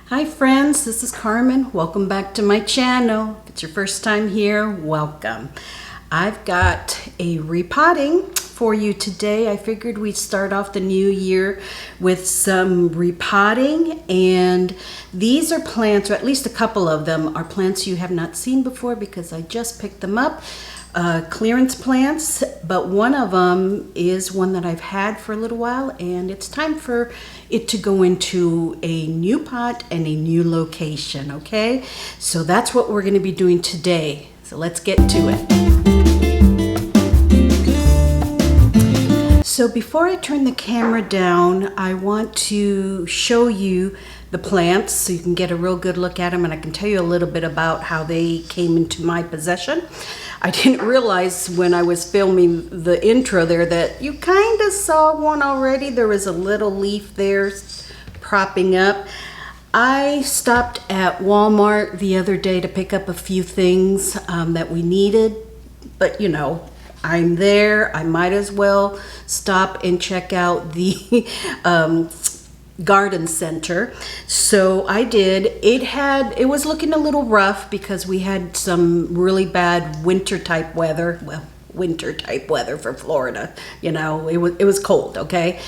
Hi friends, this is Carmen. Welcome back to my channel. If it's your first time here, welcome. I've got a repotting for you today. I figured we'd start off the new year with some repotting, and these are plants, or at least a couple of them are plants you have not seen before because I just picked them up. Clearance plants, but one of them is one that I've had for a little while, and it's time for it to go into a new pot and a new location. Okay, so that's what we're going to be doing today, so let's get to it. So before I turn the camera down, I want to show you the plants so you can get a real good look at them, and I can tell you a little bit about how they came into my possession. I didn't realize when I was filming the intro there that you kind of saw one already. There was a little leaf there propping up. I stopped at Walmart the other day to pick up a few things that we needed, but you know, I'm there, I might as well stop and check out the garden center. So I did. It was looking a little rough because we had some really bad winter type weather. Well, winter type weather for Florida. You know, it was cold, okay?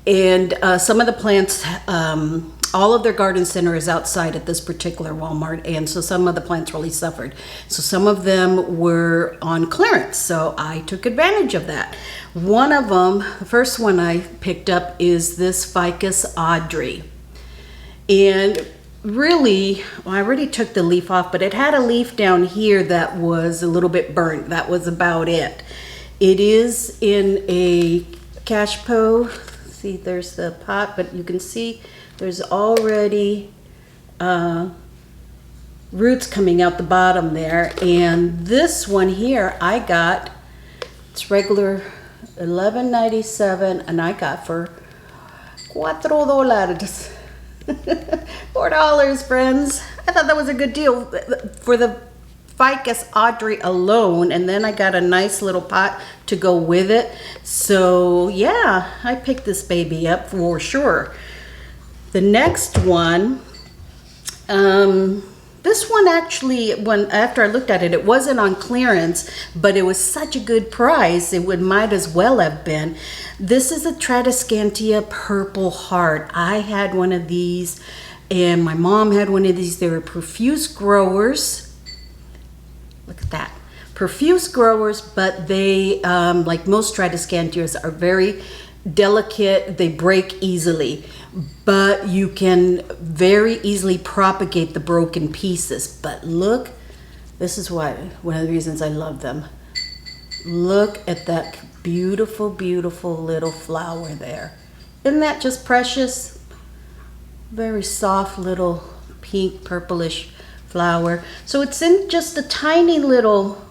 And some of the plants, all of their garden center is outside at this particular Walmart, and so some of the plants really suffered. So some of them were on clearance, so I took advantage of that. One of them, the first one I picked up, is this Ficus Audrey. And really, well, I already took the leaf off, but it had a leaf down here that was a little bit burnt. That was about it. It is in a cashpo. See, there's the pot, but you can see there's already roots coming out the bottom there. And this one here I got, it's regular $11.97, and I got for $4. $4, friends. I thought that was a good deal for the Ficus Audrey alone, and then I got a nice little pot to go with it. So yeah, I picked this baby up for sure. The next one, this one actually, after I looked at it, it wasn't on clearance, but it was such a good price, it might as well have been. This is a Tradescantia Purple Heart. I had one of these, and my mom had one of these. They were profuse growers. Look at that. Profuse growers, but they, like most Tradescantias, are very delicate. They break easily, but you can very easily propagate the broken pieces. But look, this is one of the reasons I love them. Look at that beautiful, beautiful little flower there. Isn't that just precious? Very soft little pink purplish flower. So it's in just a tiny little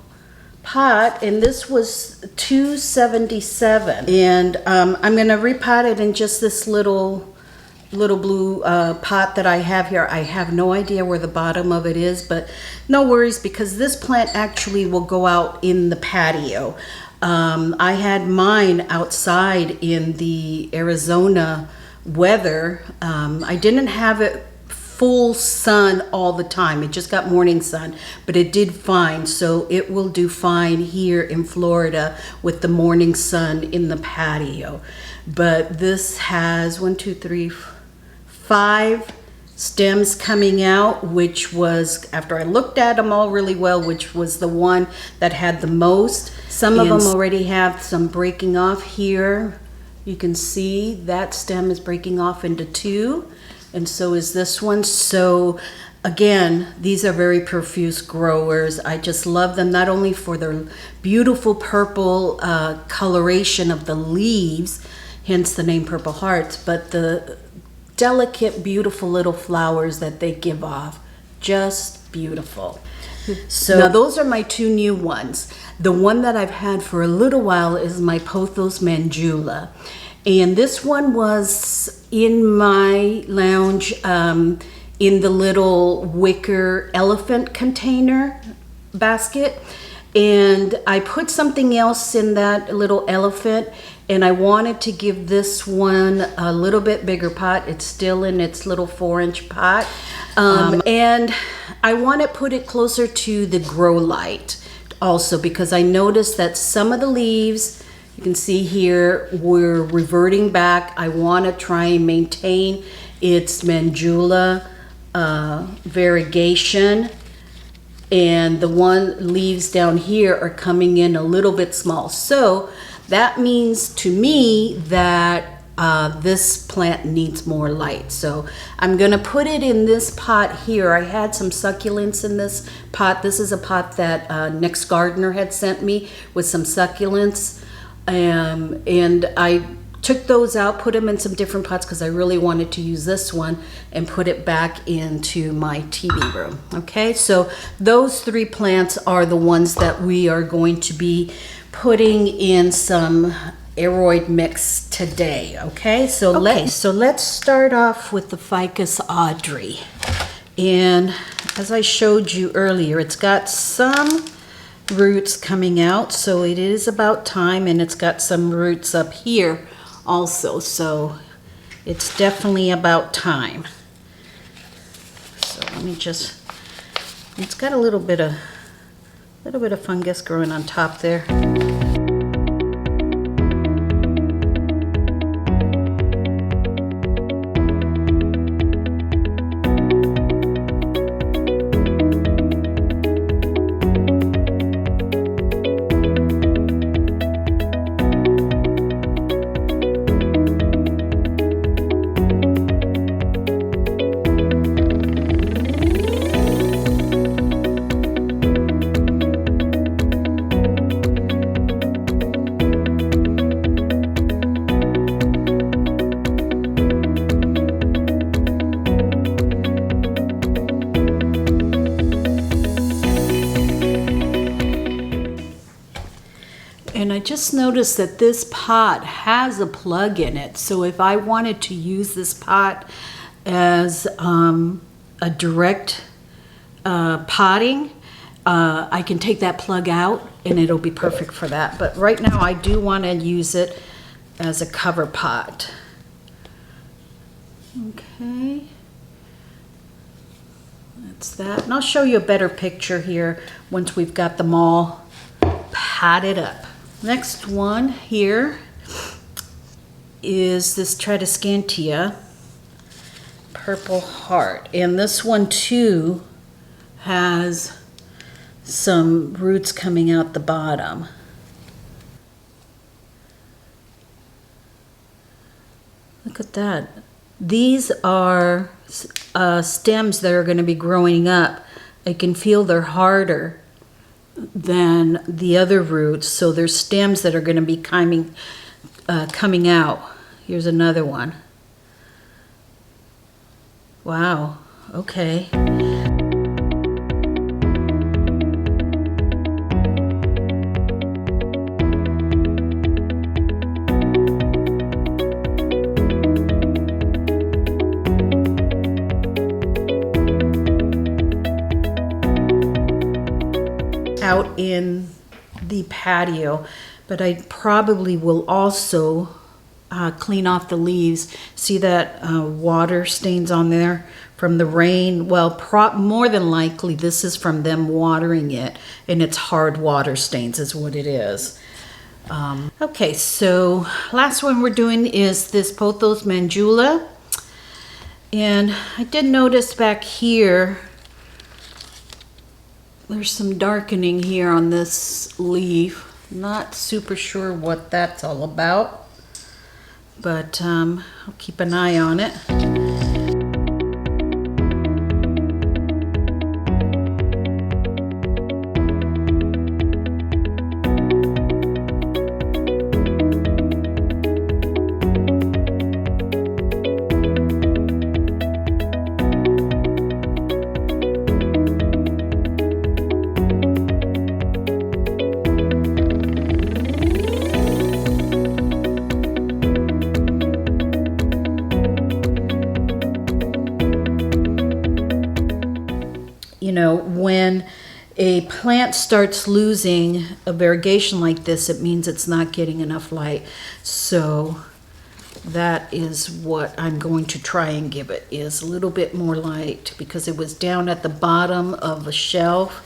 pot, and this was $2.77, and I'm gonna repot it in just this little blue pot that I have here. I have no idea where the bottom of it is, but no worries, because this plant actually will go out in the patio. I had mine outside in the Arizona weather. I didn't have it full sun all the time. It just got morning sun, but it did fine. So it will do fine here in Florida with the morning sun in the patio. But this has 5 stems coming out, which was, after I looked at them all really well, which was the one that had the most. Some of them already have some breaking off here. You can see that stem is breaking off into 2. And so is this one. So again, these are very profuse growers. I just love them, not only for their beautiful purple coloration of the leaves, hence the name Purple Hearts, but the delicate, beautiful little flowers that they give off. Just beautiful. So now those are my 2 new ones. The one that I've had for a little while is my Pothos Mandula. And this one was in my lounge in the little wicker elephant container basket. And I put something else in that little elephant, and I wanted to give this one a little bit bigger pot. It's still in its little 4-inch pot. And I want to put it closer to the grow light also, because I noticed that some of the leaves, you can see here, we're reverting back. I want to try and maintain its mandula variegation. And the one leaves down here are coming in a little bit small. So that means to me that this plant needs more light. So I'm gonna put it in this pot here. I had some succulents in this pot. This is a pot that Next Gardener had sent me with some succulents. And I took those out, put them in some different pots because I really wanted to use this one and put it back into my TV room. Okay, so those 3 plants are the ones that we are going to be putting in some aeroid mix today. Okay, so let's start off with the Ficus Audrey. And as I showed you earlier, it's got some roots coming out, so it is about time, and it's got some roots up here also, so it's definitely about time. So let me just, it's got a little bit of fungus growing on top there. And I just noticed that this pot has a plug in it. So if I wanted to use this pot as a direct potting, I can take that plug out and it'll be perfect for that. But right now I do want to use it as a cover pot. Okay. That's that. And I'll show you a better picture here once we've got them all potted up. Next one here is this Tradescantia Purple Heart. And this one too has some roots coming out the bottom. Look at that. These are stems that are going to be growing up. I can feel they're harder than the other roots, so there's stems that are going to be coming out. Here's another one. Wow, okay. Out in the patio, but I probably will also clean off the leaves. See that water stains on there from the rain? Well, more than likely this is from them watering it, and it's hard water stains is what it is. Okay, so last one we're doing is this Pothos Mandula, and I did notice back here there's some darkening here on this leaf. Not super sure what that's all about, but I'll keep an eye on it. You know, when a plant starts losing a variegation like this, it means it's not getting enough light. So that is what I'm going to try and give it, is a little bit more light, because it was down at the bottom of a shelf.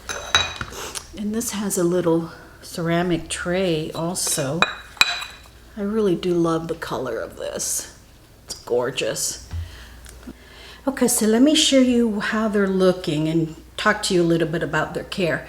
And this has a little ceramic tray also. I really do love the color of this. It's gorgeous. Okay, so let me show you how they're looking and talk to you a little bit about their care.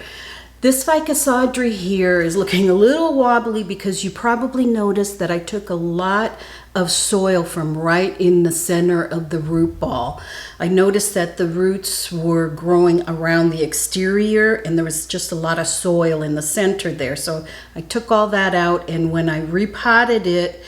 This Ficus Audrey here is looking a little wobbly because you probably noticed that I took a lot of soil from right in the center of the root ball. I noticed that the roots were growing around the exterior and there was just a lot of soil in the center there. So I took all that out, and when I repotted it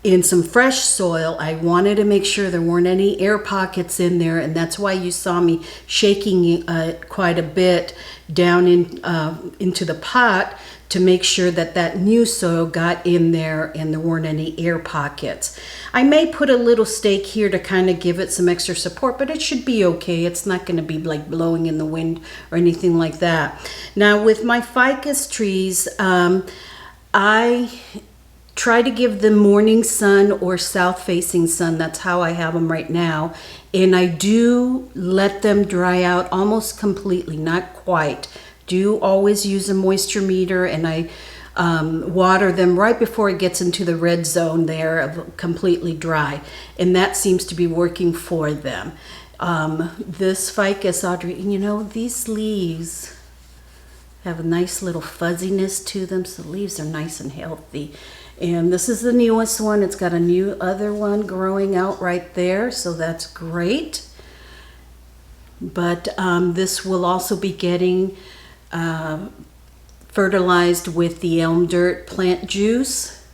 in some fresh soil, I wanted to make sure there weren't any air pockets in there, and that's why you saw me shaking quite a bit down into the pot to make sure that that new soil got in there and there weren't any air pockets. I may put a little stake here to kind of give it some extra support, but it should be okay. It's not going to be like blowing in the wind or anything like that. Now with my ficus trees, I try to give them morning sun or south facing sun. That's how I have them right now. And I do let them dry out almost completely, not quite. Do always use a moisture meter, and I water them right before it gets into the red zone there of completely dry. And that seems to be working for them. This Ficus Audrey, you know, these leaves have a nice little fuzziness to them, so the leaves are nice and healthy. And this is the newest one. It's got a new other one growing out right there, so that's great. But this will also be getting fertilized with the elm dirt plant juice,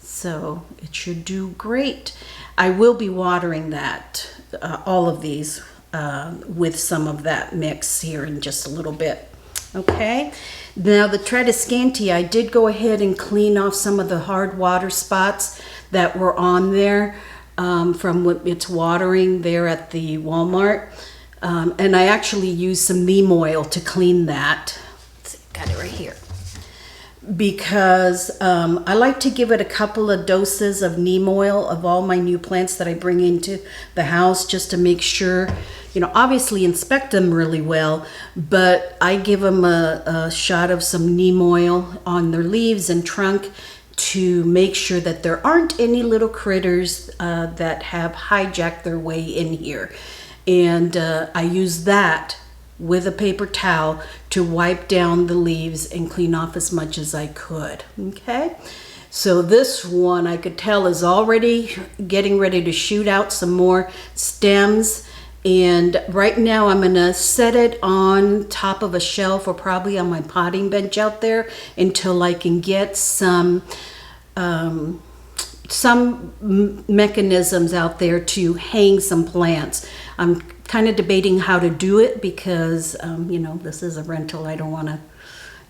so it should do great. I will be watering that, all of these, with some of that mix here in just a little bit. Okay, now the Tradescantia, I did go ahead and clean off some of the hard water spots that were on there from its watering there at the Walmart. And I actually used some neem oil to clean that. Let's see, got it right here. Because I like to give it a couple of doses of neem oil of all my new plants that I bring into the house, just to make sure, you know, obviously inspect them really well, but I give them a shot of some neem oil on their leaves and trunk to make sure that there aren't any little critters that have hijacked their way in here. And I use that with a paper towel to wipe down the leaves and clean off as much as I could. Okay, so this one I could tell is already getting ready to shoot out some more stems, and right now I'm gonna set it on top of a shelf or probably on my potting bench out there until I can get some mechanisms out there to hang some plants. I'm kind of debating how to do it because, you know, this is a rental. I don't want to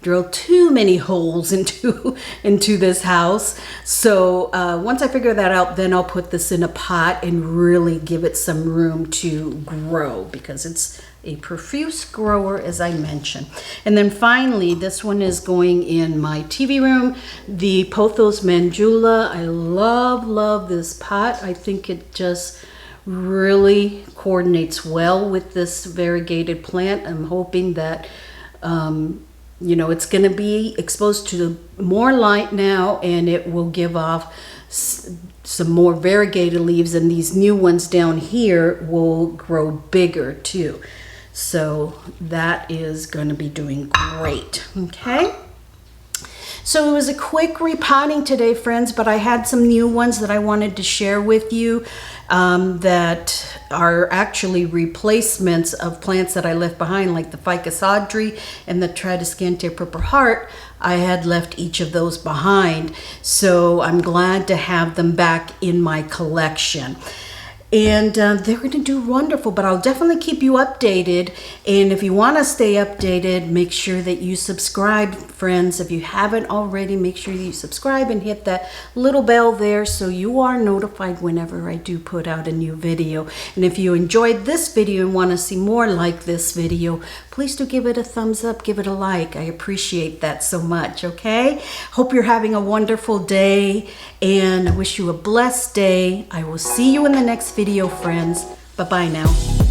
drill too many holes into this house. So once I figure that out, then I'll put this in a pot and really give it some room to grow, because it's a profuse grower, as I mentioned. And then finally, this one is going in my TV room, the Pothos Mandula. I love this pot. I think it just really coordinates well with this variegated plant. I'm hoping that you know, it's going to be exposed to more light now, and it will give off some more variegated leaves, and these new ones down here will grow bigger too. So that is going to be doing great. Okay, so it was a quick repotting today, friends, but I had some new ones that I wanted to share with you that are actually replacements of plants that I left behind, like the Ficus Audrey and the Tradescantia Purple Heart. I had left each of those behind, so I'm glad to have them back in my collection. and they're going to do wonderful. But I'll definitely keep you updated, and if you want to stay updated, make sure that you subscribe, friends. If you haven't already, make sure you subscribe and hit that little bell there so you are notified whenever I do put out a new video. And if you enjoyed this video and want to see more like this video, please do give it a thumbs up, give it a like. I appreciate that so much, okay? Hope you're having a wonderful day, and I wish you a blessed day. I will see you in the next video, friends. Bye-bye now.